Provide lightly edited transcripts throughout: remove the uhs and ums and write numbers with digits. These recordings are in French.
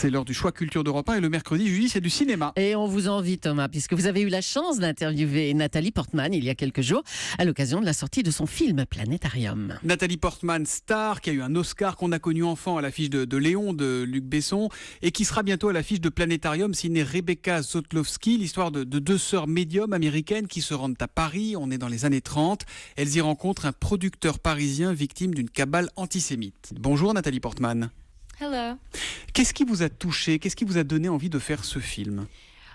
C'est l'heure du choix culture d'Europe 1 et le mercredi, Julie, c'est du cinéma. Et on vous envie, Thomas, puisque vous avez eu la chance d'interviewer Nathalie Portman il y a quelques jours à l'occasion de la sortie de son film Planétarium. Nathalie Portman, star, qui a eu un Oscar, qu'on a connu enfant à l'affiche de Léon de Luc Besson et qui sera bientôt à l'affiche de Planétarium, signée Rebecca Zotlowski, l'histoire de deux sœurs médiums américaines qui se rendent à Paris. On est dans les années 30. Elles y rencontrent un producteur parisien victime d'une cabale antisémite. Bonjour Nathalie Portman. Hello. Qu'est-ce qui vous a touché? Qu'est-ce qui vous a donné envie de faire ce film?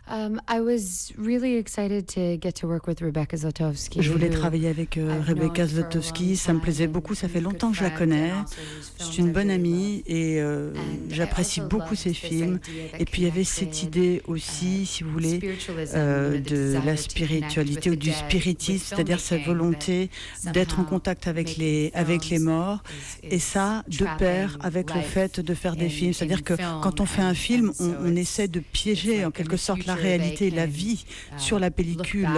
I was really excited to get to work with Rebecca Zlotowski. Je voulais travailler avec Rebecca Zlotowski, ça me plaisait beaucoup, ça fait longtemps que je la connais. C'est une bonne amie et j'apprécie beaucoup ses films. Et puis il y avait cette idée aussi, si vous voulez, de la spiritualité ou du spiritisme, c'est-à-dire cette volonté d'être en contact avec les morts. Et ça, de pair avec le fait de faire des films. C'est-à-dire que quand on fait un film, on essaie de piéger en quelque sorte la réalité, la vie sur la pellicule.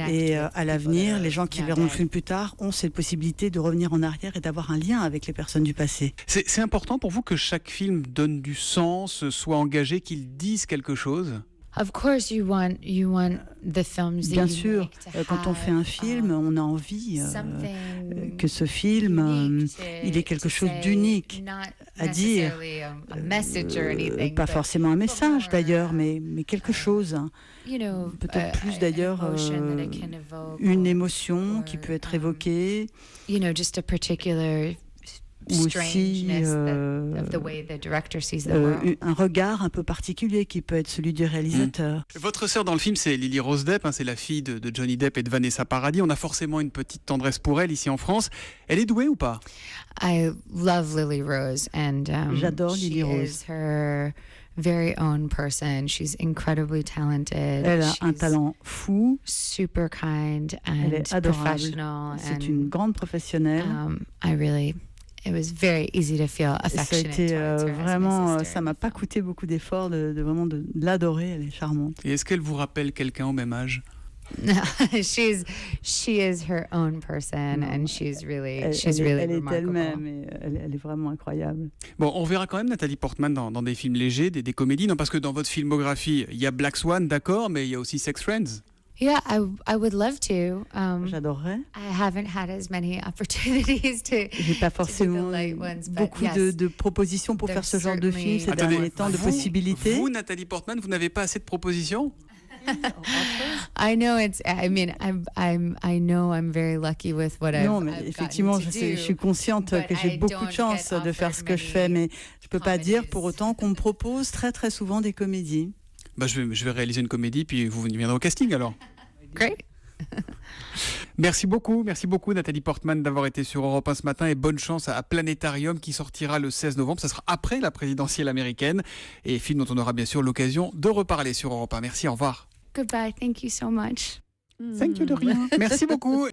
Et à l'avenir, les gens qui verront le film plus tard ont cette possibilité de revenir en arrière et d'avoir un lien avec les personnes du passé. C'est important pour vous que chaque film donne du sens, soit engagé, qu'il dise quelque chose? Of course, you want the films. Bien sûr, quand on fait un film, on a envie que ce film, il ait quelque chose d'unique à dire. Pas forcément un message d'ailleurs, mais quelque chose. Peut-être plus d'ailleurs une émotion qui peut être évoquée. Just a particular Ou aussi un regard un peu particulier qui peut être celui du réalisateur. Votre sœur dans le film, c'est Lily Rose Depp, c'est la fille de Johnny Depp et de Vanessa Paradis. On a forcément une petite tendresse pour elle ici en France. Elle est douée ou pas? I love Lily Rose and j'adore Lily Rose. She is her very own person. She's incredibly talented. Elle a un talent fou. Super kind and elle est adorable. Professional. C'est une grande professionnelle. It was very easy to feel affectionate. Ça a été vraiment, ça m'a pas coûté beaucoup d'efforts de l'adorer. Elle est charmante. Et est-ce qu'elle vous rappelle quelqu'un au même âge? She is her own person and she's really remarkable. Elle est elle-même et elle est vraiment incroyable. Bon, on verra quand même Nathalie Portman dans des films légers, des comédies, non? Parce que dans votre filmographie, il y a Black Swan, d'accord, mais il y a aussi Sex Friends. Yeah, I would love to. J'adorerais. I haven't had as many opportunities to. J'ai pas forcément beaucoup de propositions pour faire ce genre de film ces derniers temps, de possibilités. Vous, Nathalie Portman, vous n'avez pas assez de propositions? I know I know I'm very lucky with what I've. Non, mais effectivement, je suis consciente que j'ai beaucoup de chance de faire ce que je fais, mais je peux pas dire pour autant qu'on me propose très très souvent des comédies. Je vais réaliser une comédie, puis vous viendrez au casting alors. Great. Merci beaucoup Nathalie Portman d'avoir été sur Europe 1 ce matin et bonne chance à Planétarium qui sortira le 16 novembre. Ça sera après la présidentielle américaine et film dont on aura bien sûr l'occasion de reparler sur Europe 1. Merci, au revoir. Goodbye, thank you so much. Thank you de rien. Merci beaucoup.